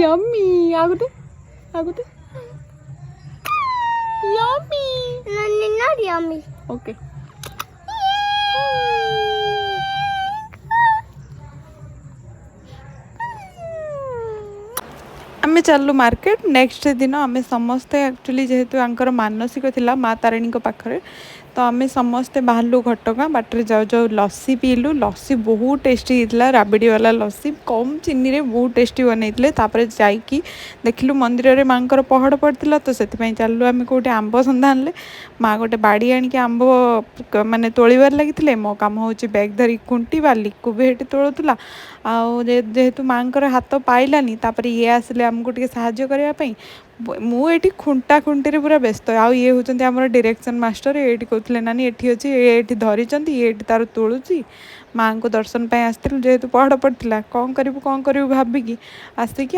Yummy ಆಗುತ್ತೆ ಆಗುತ್ತೆ yummy not yummy. Okay आम चलु मार्केट नेक्स्ट दिन आम समस्ते एक्चुअली जेहेतु आंकर मानसिक थिला माँ तारिणी पाखे तो आम समस्ते बाहरलु घटगाँ बाटर जाऊ जाऊ लस्सी पीलु लस्सी बहुत टेस्टी होता राबिड़ी वाला लस्सी कम चीनी रे बहुत टेस्टी बनई तापर जाइकी देखिलु मंदिर में माँ पहड़ पड़ता तो से चलु आम कौटे आंब सन्धान माँ गोटे बाड़ी आणिक आंब माने तोड़बार लगी मो कम हूँ बैग धरी खुंटा लिकु भी हेटी तोड़ूला जेहेतु माँ हाथ पाइलानी तापर ये आसिले आमको टे साहाଯ୍य करने मुझे खुंटा खुंटी पूरा व्यस्त आउ ये होती आम डायरेक्शन मास्टर ये कहते नानी ये अच्छी ये धरी ये तार तोलुची माँ को दर्शन पर आसती जेहेतु पहड़ पड़ता कौन करूँ भाविकी आसिकी